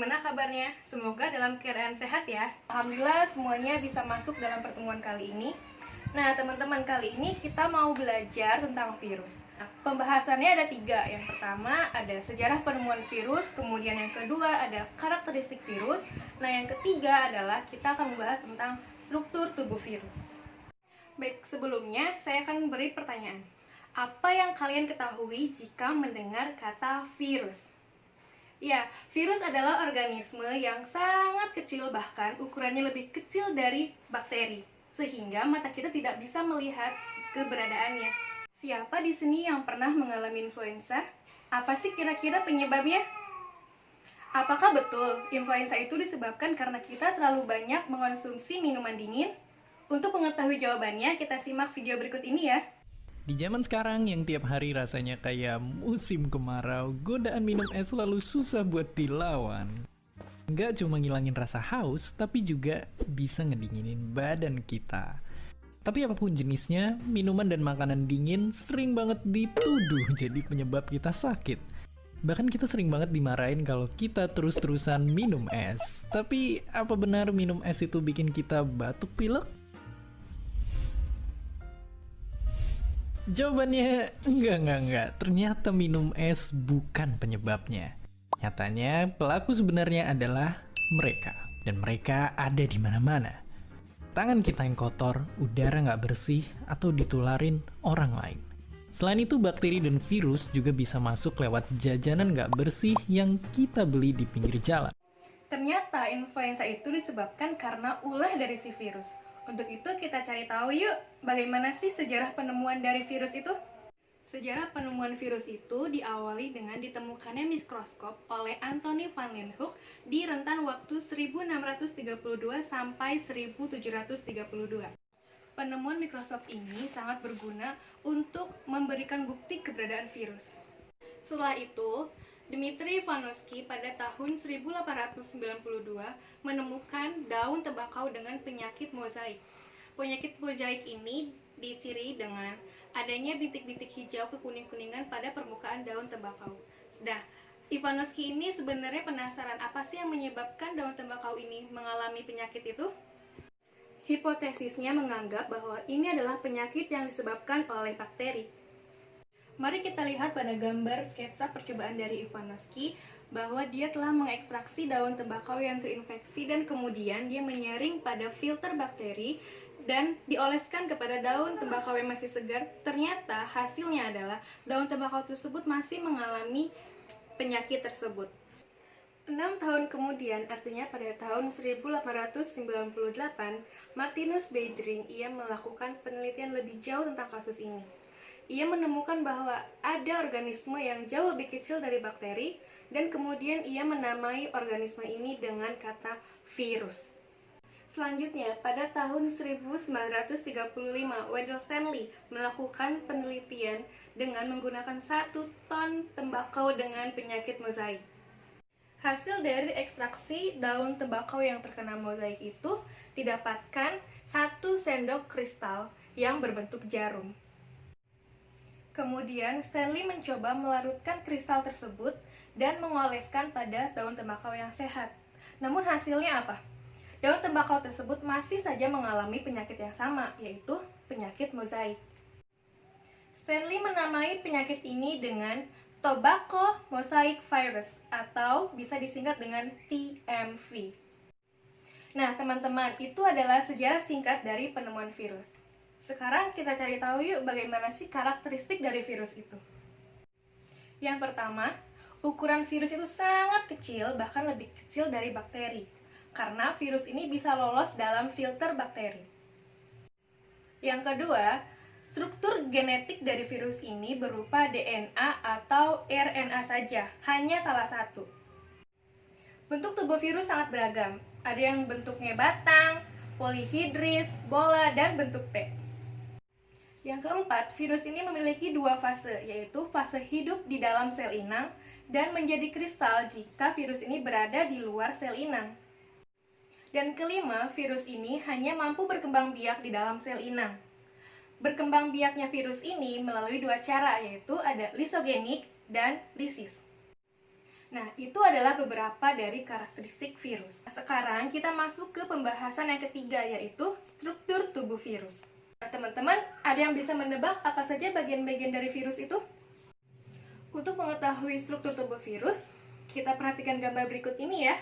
Gimana kabarnya? Semoga dalam keadaan sehat ya. Alhamdulillah semuanya bisa masuk dalam pertemuan kali ini. Nah teman-teman, kali ini kita mau belajar tentang virus. Pembahasannya ada 3. Yang pertama ada sejarah penemuan virus, kemudian yang kedua ada karakteristik virus. Nah yang ketiga adalah kita akan membahas tentang struktur tubuh virus. Baik, sebelumnya saya akan beri pertanyaan. Apa yang kalian ketahui jika mendengar kata virus? Ya, virus adalah organisme yang sangat kecil, bahkan ukurannya lebih kecil dari bakteri, sehingga mata kita tidak bisa melihat keberadaannya. Siapa di sini yang pernah mengalami influenza? Apa sih kira-kira penyebabnya? Apakah betul influenza itu disebabkan karena kita terlalu banyak mengonsumsi minuman dingin? Untuk mengetahui jawabannya, kita simak video berikut ini ya. Di zaman sekarang yang tiap hari rasanya kayak musim kemarau, godaan minum es selalu susah buat dilawan. Nggak cuma ngilangin rasa haus, tapi juga bisa ngedinginin badan kita. Tapi apapun jenisnya, minuman dan makanan dingin sering banget dituduh jadi penyebab kita sakit. Bahkan kita sering banget dimarahin kalau kita terus-terusan minum es. Tapi apa benar minum es itu bikin kita batuk pilek? Jawabannya enggak. Ternyata minum es bukan penyebabnya. Nyatanya, pelaku sebenarnya adalah mereka. Dan mereka ada di mana-mana. Tangan kita yang kotor, udara nggak bersih, atau ditularin orang lain. Selain itu, bakteri dan virus juga bisa masuk lewat jajanan nggak bersih yang kita beli di pinggir jalan. Ternyata influenza itu disebabkan karena ulah dari si virus. Untuk itu kita cari tahu yuk, bagaimana sih sejarah penemuan dari virus itu? Sejarah penemuan virus itu diawali dengan ditemukannya mikroskop oleh Anthony van Leeuwenhoek di rentan waktu 1632 sampai 1732. Penemuan mikroskop ini sangat berguna untuk memberikan bukti keberadaan virus. Setelah itu, Dmitri Ivanovsky pada tahun 1892 menemukan daun tembakau dengan penyakit mozaik. Penyakit mozaik ini diciri dengan adanya bintik-bintik hijau kekuning-kuningan pada permukaan daun tembakau. Nah, Ivanovsky ini sebenarnya penasaran apa sih yang menyebabkan daun tembakau ini mengalami penyakit itu? Hipotesisnya menganggap bahwa ini adalah penyakit yang disebabkan oleh bakteri. Mari kita lihat pada gambar sketsa percobaan dari Ivanovsky bahwa dia telah mengekstraksi daun tembakau yang terinfeksi dan kemudian dia menyaring pada filter bakteri dan dioleskan kepada daun tembakau yang masih segar. Ternyata hasilnya adalah daun tembakau tersebut masih mengalami penyakit tersebut. 6 tahun kemudian, artinya pada tahun 1898, Martinus Beijering ia melakukan penelitian lebih jauh tentang kasus ini. Ia menemukan bahwa ada organisme yang jauh lebih kecil dari bakteri dan kemudian ia menamai organisme ini dengan kata virus. Selanjutnya, pada tahun 1935, Wendell Stanley melakukan penelitian dengan menggunakan 1 ton tembakau dengan penyakit mozaik. Hasil dari ekstraksi daun tembakau yang terkena mozaik itu didapatkan 1 sendok kristal yang berbentuk jarum. Kemudian Stanley mencoba melarutkan kristal tersebut dan mengoleskan pada daun tembakau yang sehat. Namun hasilnya apa? Daun tembakau tersebut masih saja mengalami penyakit yang sama, yaitu penyakit mozaik. Stanley menamai penyakit ini dengan Tobacco Mosaic Virus atau bisa disingkat dengan TMV. Nah, teman-teman, itu adalah sejarah singkat dari penemuan virus. Sekarang kita cari tahu yuk bagaimana sih karakteristik dari virus itu. Yang pertama, ukuran virus itu sangat kecil, bahkan lebih kecil dari bakteri. Karena virus ini bisa lolos dalam filter bakteri. Yang kedua, struktur genetik dari virus ini berupa DNA atau RNA saja, hanya salah satu. Bentuk tubuh virus sangat beragam. Ada yang bentuknya batang, polihidris, bola, dan bentuk T. Yang keempat, virus ini memiliki 2 fase, yaitu fase hidup di dalam sel inang dan menjadi kristal jika virus ini berada di luar sel inang. Dan kelima, virus ini hanya mampu berkembang biak di dalam sel inang. Berkembang biaknya virus ini melalui 2 cara, yaitu ada lisogenik dan lisis. Nah, itu adalah beberapa dari karakteristik virus. Sekarang kita masuk ke pembahasan yang ketiga, yaitu struktur tubuh virus. Nah, teman-teman, ada yang bisa menebak apa saja bagian-bagian dari virus itu? Untuk mengetahui struktur tubuh virus, kita perhatikan gambar berikut ini ya.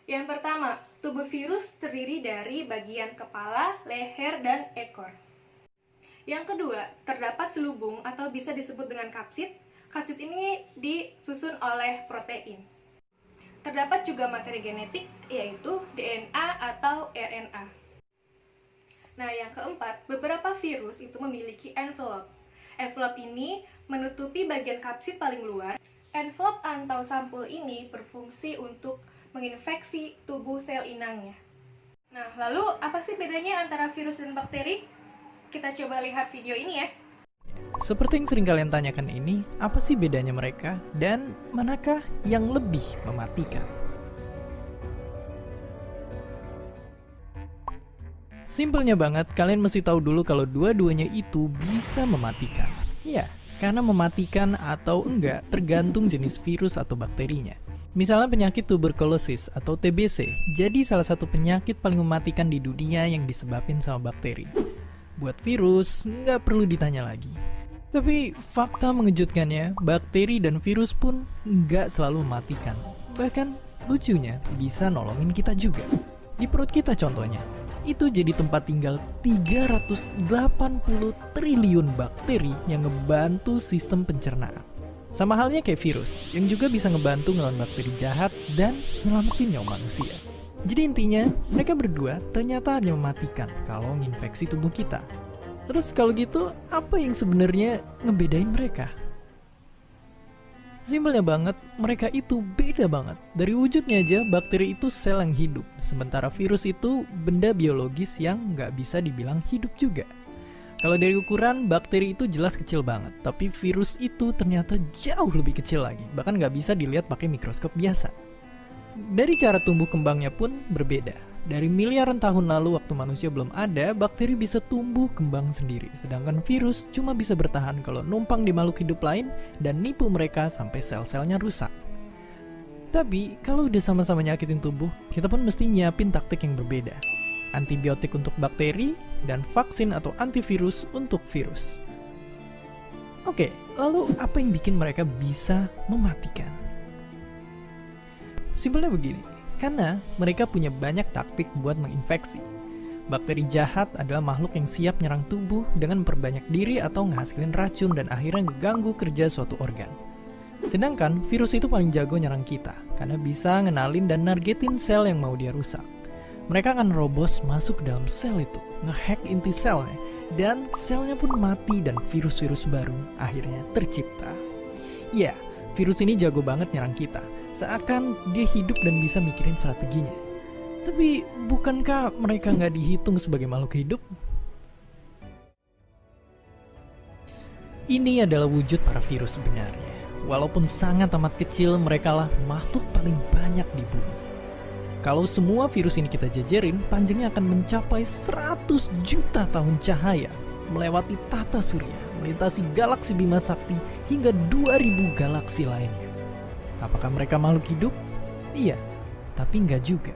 Yang pertama, tubuh virus terdiri dari bagian kepala, leher, dan ekor. Yang kedua, terdapat selubung atau bisa disebut dengan kapsid. Kapsid ini disusun oleh protein. Terdapat juga materi genetik, yaitu DNA atau RNA. Nah, yang keempat, beberapa virus itu memiliki envelope. Envelope ini menutupi bagian kapsid paling luar. Envelope atau sampul ini berfungsi untuk menginfeksi tubuh sel inangnya. Nah, lalu apa sih bedanya antara virus dan bakteri? Kita coba lihat video ini ya. Seperti yang sering kalian tanyakan ini, apa sih bedanya mereka dan manakah yang lebih mematikan? Simpelnya banget, kalian mesti tahu dulu kalau dua-duanya itu bisa mematikan. Ya, karena mematikan atau enggak tergantung jenis virus atau bakterinya. Misalnya penyakit tuberkulosis atau TBC, jadi salah satu penyakit paling mematikan di dunia yang disebabkan sama bakteri. Buat virus, nggak perlu ditanya lagi. Tapi fakta mengejutkannya, bakteri dan virus pun nggak selalu mematikan. Bahkan lucunya bisa nolongin kita juga. Di perut kita contohnya, itu jadi tempat tinggal 380 triliun bakteri yang ngebantu sistem pencernaan. Sama halnya kayak virus, yang juga bisa ngebantu ngelawan bakteri jahat dan nyelamatin nyawa manusia. Jadi intinya, mereka berdua ternyata hanya mematikan kalau nginfeksi tubuh kita. Terus kalau gitu, apa yang sebenarnya ngebedain mereka? Simpelnya banget, mereka itu beda banget. Dari wujudnya aja, bakteri itu sel yang hidup. Sementara virus itu benda biologis yang nggak bisa dibilang hidup juga. Kalau dari ukuran, bakteri itu jelas kecil banget. Tapi virus itu ternyata jauh lebih kecil lagi. Bahkan nggak bisa dilihat pakai mikroskop biasa. Dari cara tumbuh kembangnya pun berbeda. Dari miliaran tahun lalu waktu manusia belum ada, bakteri bisa tumbuh kembang sendiri. Sedangkan virus cuma bisa bertahan kalau numpang di makhluk hidup lain dan nipu mereka sampai sel-selnya rusak. Tapi kalau udah sama-sama nyakitin tubuh, kita pun mesti nyiapin taktik yang berbeda. Antibiotik untuk bakteri, dan vaksin atau antivirus untuk virus. Oke, lalu apa yang bikin mereka bisa mematikan? Simpelnya begini, karena mereka punya banyak taktik buat menginfeksi. Bakteri jahat adalah makhluk yang siap nyerang tubuh dengan memperbanyak diri atau ngehasilin racun dan akhirnya ngeganggu kerja suatu organ. Sedangkan virus itu paling jago nyerang kita, karena bisa ngenalin dan nargetin sel yang mau dia rusak. Mereka akan robos masuk ke dalam sel itu, ngehack inti selnya, dan selnya pun mati dan virus-virus baru akhirnya tercipta. Ya, virus ini jago banget nyerang kita, seakan dia hidup dan bisa mikirin strateginya. Tapi bukankah mereka nggak dihitung sebagai makhluk hidup? Ini adalah wujud para virus sebenarnya. Walaupun sangat amat kecil, mereka lah makhluk paling banyak di bumi. Kalau semua virus ini kita jajarin, panjangnya akan mencapai 100 juta tahun cahaya, melewati tata surya, melintasi galaksi Bima Sakti, hingga 2000 galaksi lainnya. Apakah mereka makhluk hidup? Iya, tapi nggak juga.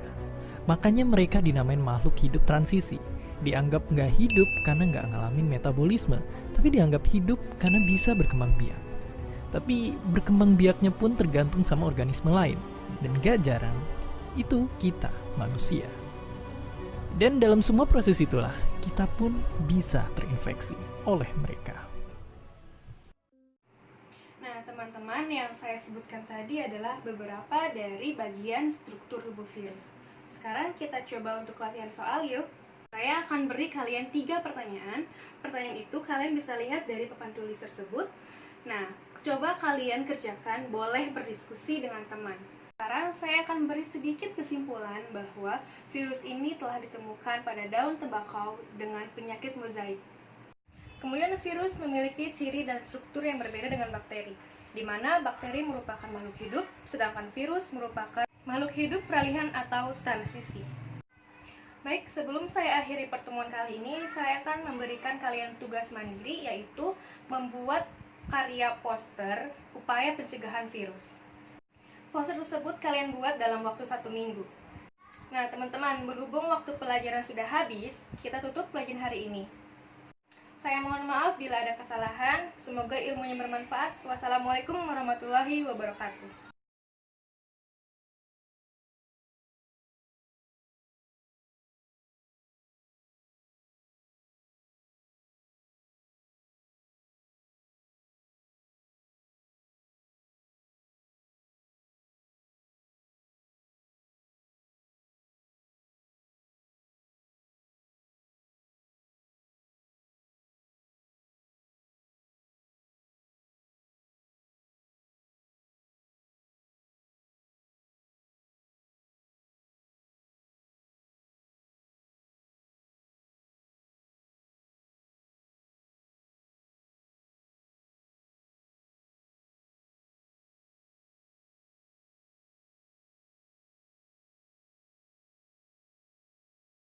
Makanya mereka dinamain makhluk hidup transisi. Dianggap nggak hidup karena nggak ngalamin metabolisme, tapi dianggap hidup karena bisa berkembang biak. Tapi berkembang biaknya pun tergantung sama organisme lain, dan gak jarang, itu kita, manusia. Dan dalam semua proses itulah, kita pun bisa terinfeksi oleh mereka. Nah, teman-teman, yang saya sebutkan tadi adalah beberapa dari bagian struktur tubuh virus. Sekarang kita coba untuk latihan soal yuk. Saya akan beri kalian 3 pertanyaan. Pertanyaan itu kalian bisa lihat dari papan tulis tersebut. Nah, coba kalian kerjakan, boleh berdiskusi dengan teman. Sekarang saya akan beri sedikit kesimpulan bahwa virus ini telah ditemukan pada daun tembakau dengan penyakit mozaik. Kemudian virus memiliki ciri dan struktur yang berbeda dengan bakteri, di mana bakteri merupakan makhluk hidup, sedangkan virus merupakan makhluk hidup peralihan atau transisi. Baik, sebelum saya akhiri pertemuan kali ini, saya akan memberikan kalian tugas mandiri, yaitu membuat karya poster upaya pencegahan virus. Poster tersebut kalian buat dalam waktu 1 minggu. Nah teman-teman, berhubung waktu pelajaran sudah habis, kita tutup pelajaran hari ini. Saya mohon maaf bila ada kesalahan, semoga ilmunya bermanfaat. Wassalamualaikum warahmatullahi wabarakatuh.